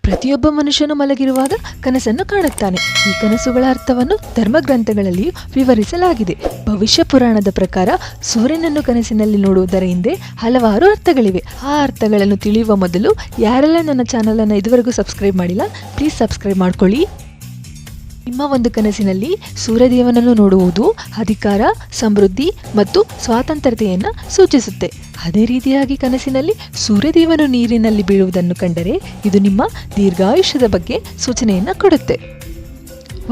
ಪ್ರತಿಯೊಬ್ಬ ಮನುಷ್ಯನು ಮಲಗಿರುವಾಗ ಕನಸನ್ನು ಕಾಣುತ್ತಾನೆ. ಈ ಕನಸುಗಳ ಅರ್ಥವನ್ನು ಧರ್ಮಗ್ರಂಥಗಳಲ್ಲಿಯೂ ವಿವರಿಸಲಾಗಿದೆ. ಭವಿಷ್ಯ ಪುರಾಣದ ಪ್ರಕಾರ ಸೂರ್ಯನನ್ನು ಕನಸಿನಲ್ಲಿ ನೋಡುವುದರ ಹಿಂದೆ ಹಲವಾರು ಅರ್ಥಗಳಿವೆ. ಆ ಅರ್ಥಗಳನ್ನು ತಿಳಿಯುವ ಮೊದಲು ಯಾರೆಲ್ಲ ನನ್ನ ಚಾನಲನ್ನು ಇದುವರೆಗೂ ಸಬ್ಸ್ಕ್ರೈಬ್ ಮಾಡಿಲ್ಲ, ಪ್ಲೀಸ್ ಸಬ್ಸ್ಕ್ರೈಬ್ ಮಾಡ್ಕೊಳ್ಳಿ. ನಿಮ್ಮ ಒಂದು ಕನಸಿನಲ್ಲಿ ಸೂರ್ಯದೇವನನ್ನು ನೋಡುವುದು ಅಧಿಕಾರ, ಸಮೃದ್ಧಿ ಮತ್ತು ಸ್ವಾತಂತ್ರ್ಯತೆಯನ್ನು ಸೂಚಿಸುತ್ತೆ. ಅದೇ ರೀತಿಯಾಗಿ ಕನಸಿನಲ್ಲಿ ಸೂರ್ಯದೇವನು ನೀರಿನಲ್ಲಿ ಬೀಳುವುದನ್ನು ಕಂಡರೆ ಇದು ನಿಮ್ಮ ದೀರ್ಘಾಯುಷ್ಯದ ಬಗ್ಗೆ ಸೂಚನೆಯನ್ನು ಕೊಡುತ್ತೆ.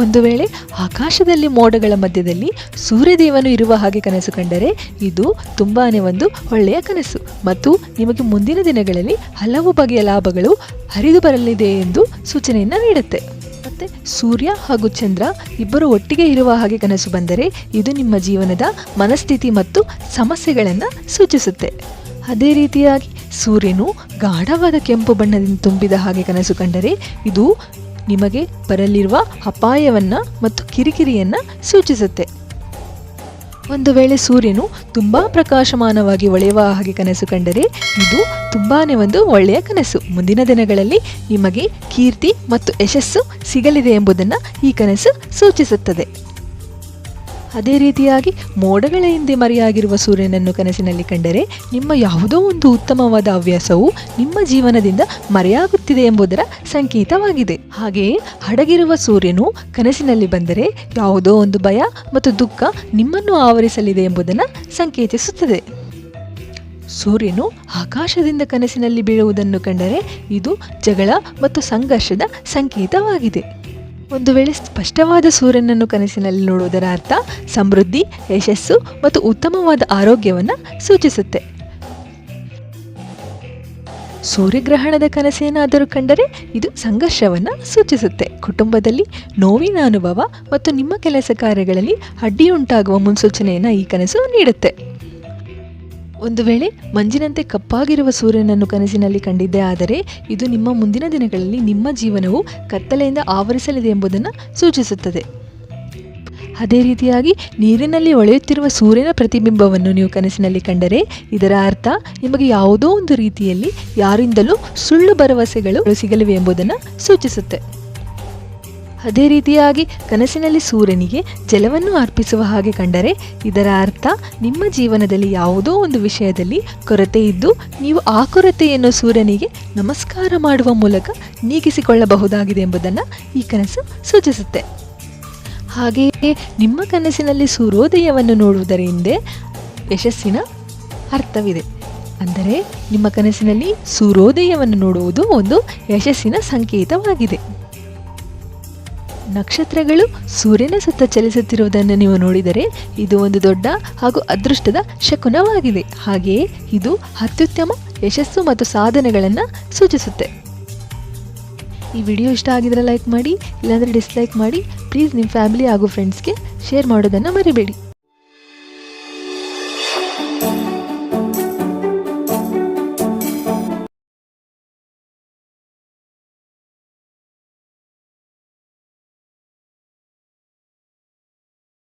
ಒಂದು ವೇಳೆ ಆಕಾಶದಲ್ಲಿ ಮೋಡಗಳ ಮಧ್ಯದಲ್ಲಿ ಸೂರ್ಯದೇವನು ಇರುವ ಹಾಗೆ ಕನಸು ಕಂಡರೆ ಇದು ತುಂಬಾನೇ ಒಂದು ಒಳ್ಳೆಯ ಕನಸು ಮತ್ತು ನಿಮಗೆ ಮುಂದಿನ ದಿನಗಳಲ್ಲಿ ಹಲವು ಬಗೆಯ ಲಾಭಗಳು ಹರಿದು ಬರಲಿದೆ ಎಂದು ಸೂಚನೆಯನ್ನು ನೀಡುತ್ತೆ. ಮತ್ತು ಸೂರ್ಯ ಹಾಗೂ ಚಂದ್ರ ಇಬ್ಬರು ಒಟ್ಟಿಗೆ ಇರುವ ಹಾಗೆ ಕನಸು ಬಂದರೆ ಇದು ನಿಮ್ಮ ಜೀವನದ ಮನಸ್ಥಿತಿ ಮತ್ತು ಸಮಸ್ಯೆಗಳನ್ನು ಸೂಚಿಸುತ್ತೆ. ಅದೇ ರೀತಿಯಾಗಿ ಸೂರ್ಯನು ಗಾಢವಾದ ಕೆಂಪು ಬಣ್ಣದಿಂದ ತುಂಬಿದ ಹಾಗೆ ಕನಸು ಕಂಡರೆ ಇದು ನಿಮಗೆ ಬರಲಿರುವ ಅಪಾಯವನ್ನು ಮತ್ತು ಕಿರಿಕಿರಿಯನ್ನು ಸೂಚಿಸುತ್ತೆ. ಒಂದು ವೇಳೆ ಸೂರ್ಯನು ತುಂಬ ಪ್ರಕಾಶಮಾನವಾಗಿ ಹೊಳೆಯುವ ಹಾಗೆ ಕನಸು ಕಂಡರೆ ಇದು ತುಂಬಾನೇ ಒಂದು ಒಳ್ಳೆಯ ಕನಸು. ಮುಂದಿನ ದಿನಗಳಲ್ಲಿ ನಿಮಗೆ ಕೀರ್ತಿ ಮತ್ತು ಯಶಸ್ಸು ಸಿಗಲಿದೆ ಎಂಬುದನ್ನು ಈ ಕನಸು ಸೂಚಿಸುತ್ತದೆ. ಅದೇ ರೀತಿಯಾಗಿ ಮೋಡಗಳ ಹಿಂದೆ ಮರೆಯಾಗಿರುವ ಸೂರ್ಯನನ್ನು ಕನಸಿನಲ್ಲಿ ಕಂಡರೆ ನಿಮ್ಮ ಯಾವುದೋ ಒಂದು ಉತ್ತಮವಾದ ಹವ್ಯಾಸವು ನಿಮ್ಮ ಜೀವನದಿಂದ ಮರೆಯಾಗುತ್ತಿದೆ ಎಂಬುದರ ಸಂಕೇತವಾಗಿದೆ. ಹಾಗೆಯೇ ಅಡಗಿರುವ ಸೂರ್ಯನು ಕನಸಿನಲ್ಲಿ ಬಂದರೆ ಯಾವುದೋ ಒಂದು ಭಯ ಮತ್ತು ದುಃಖ ನಿಮ್ಮನ್ನು ಆವರಿಸಲಿದೆ ಎಂಬುದನ್ನು ಸಂಕೇತಿಸುತ್ತದೆ. ಸೂರ್ಯನು ಆಕಾಶದಿಂದ ಕನಸಿನಲ್ಲಿ ಬೀಳುವುದನ್ನು ಕಂಡರೆ ಇದು ಜಗಳ ಮತ್ತು ಸಂಘರ್ಷದ ಸಂಕೇತವಾಗಿದೆ. ಒಂದು ವೇಳೆ ಸ್ಪಷ್ಟವಾದ ಸೂರ್ಯನನ್ನು ಕನಸಿನಲ್ಲಿ ನೋಡುವುದರ ಅರ್ಥ ಸಮೃದ್ಧಿ, ಯಶಸ್ಸು ಮತ್ತು ಉತ್ತಮವಾದ ಆರೋಗ್ಯವನ್ನು ಸೂಚಿಸುತ್ತೆ. ಸೂರ್ಯಗ್ರಹಣದ ಕನಸೇನಾದರೂ ಕಂಡರೆ ಇದು ಸಂಘರ್ಷವನ್ನು ಸೂಚಿಸುತ್ತೆ. ಕುಟುಂಬದಲ್ಲಿ ನೋವಿನ ಅನುಭವ ಮತ್ತು ನಿಮ್ಮ ಕೆಲಸ ಕಾರ್ಯಗಳಲ್ಲಿ ಅಡ್ಡಿಯುಂಟಾಗುವ ಮುನ್ಸೂಚನೆಯನ್ನು ಈ ಕನಸು ನೀಡುತ್ತೆ. ಒಂದು ವೇಳೆ ಮಂಜಿನಂತೆ ಕಪ್ಪಾಗಿರುವ ಸೂರ್ಯನನ್ನು ಕನಸಿನಲ್ಲಿ ಕಂಡಿದ್ದೇ ಆದರೆ ಇದು ನಿಮ್ಮ ಮುಂದಿನ ದಿನಗಳಲ್ಲಿ ನಿಮ್ಮ ಜೀವನವು ಕತ್ತಲೆಯಿಂದ ಆವರಿಸಲಿದೆ ಎಂಬುದನ್ನು ಸೂಚಿಸುತ್ತದೆ. ಅದೇ ರೀತಿಯಾಗಿ ನೀರಿನಲ್ಲಿ ಹೊಳೆಯುತ್ತಿರುವ ಸೂರ್ಯನ ಪ್ರತಿಬಿಂಬವನ್ನು ನೀವು ಕನಸಿನಲ್ಲಿ ಕಂಡರೆ ಇದರ ಅರ್ಥ ನಿಮಗೆ ಯಾವುದೋ ಒಂದು ರೀತಿಯಲ್ಲಿ ಯಾರಿಂದಲೂ ಸುಳ್ಳು ಭರವಸೆಗಳು ಸಿಗಲಿವೆ ಎಂಬುದನ್ನು ಸೂಚಿಸುತ್ತೆ. ಅದೇ ರೀತಿಯಾಗಿ ಕನಸಿನಲ್ಲಿ ಸೂರ್ಯನಿಗೆ ಜಲವನ್ನು ಅರ್ಪಿಸುವ ಹಾಗೆ ಕಂಡರೆ ಇದರ ಅರ್ಥ ನಿಮ್ಮ ಜೀವನದಲ್ಲಿ ಯಾವುದೋ ಒಂದು ವಿಷಯದಲ್ಲಿ ಕೊರತೆ ಇದ್ದು ನೀವು ಆ ಕೊರತೆಯನ್ನು ಸೂರ್ಯನಿಗೆ ನಮಸ್ಕಾರ ಮಾಡುವ ಮೂಲಕ ನೀಗಿಸಿಕೊಳ್ಳಬಹುದಾಗಿದೆ ಎಂಬುದನ್ನು ಈ ಕನಸು ಸೂಚಿಸುತ್ತೆ. ಹಾಗೆಯೇ ನಿಮ್ಮ ಕನಸಿನಲ್ಲಿ ಸೂರ್ಯೋದಯವನ್ನು ನೋಡುವುದರ ಹಿಂದೆ ಯಶಸ್ಸಿನ ಅರ್ಥವಿದೆ. ಅಂದರೆ ನಿಮ್ಮ ಕನಸಿನಲ್ಲಿ ಸೂರ್ಯೋದಯವನ್ನು ನೋಡುವುದು ಒಂದು ಯಶಸ್ಸಿನ ಸಂಕೇತವಾಗಿದೆ. ನಕ್ಷತ್ರಗಳು ಸೂರ್ಯನ ಸುತ್ತ ಚಲಿಸುತ್ತಿರುವುದನ್ನು ನೀವು ನೋಡಿದರೆ ಇದು ಒಂದು ದೊಡ್ಡ ಹಾಗೂ ಅದೃಷ್ಟದ ಶಕುನವಾಗಿದೆ. ಹಾಗೆಯೇ ಇದು ಅತ್ಯುತ್ತಮ ಯಶಸ್ಸು ಮತ್ತು ಸಾಧನೆಗಳನ್ನು ಸೂಚಿಸುತ್ತೆ. ಈ ವಿಡಿಯೋ ಇಷ್ಟ ಆಗಿದ್ರೆ ಲೈಕ್ ಮಾಡಿ, ಇಲ್ಲಾಂದರೆ ಡಿಸ್ಲೈಕ್ ಮಾಡಿ. ಪ್ಲೀಸ್ ನಿಮ್ಮ ಫ್ಯಾಮಿಲಿ ಹಾಗೂ ಫ್ರೆಂಡ್ಸ್ಗೆ ಶೇರ್ ಮಾಡೋದನ್ನು ಮರಿಬೇಡಿ.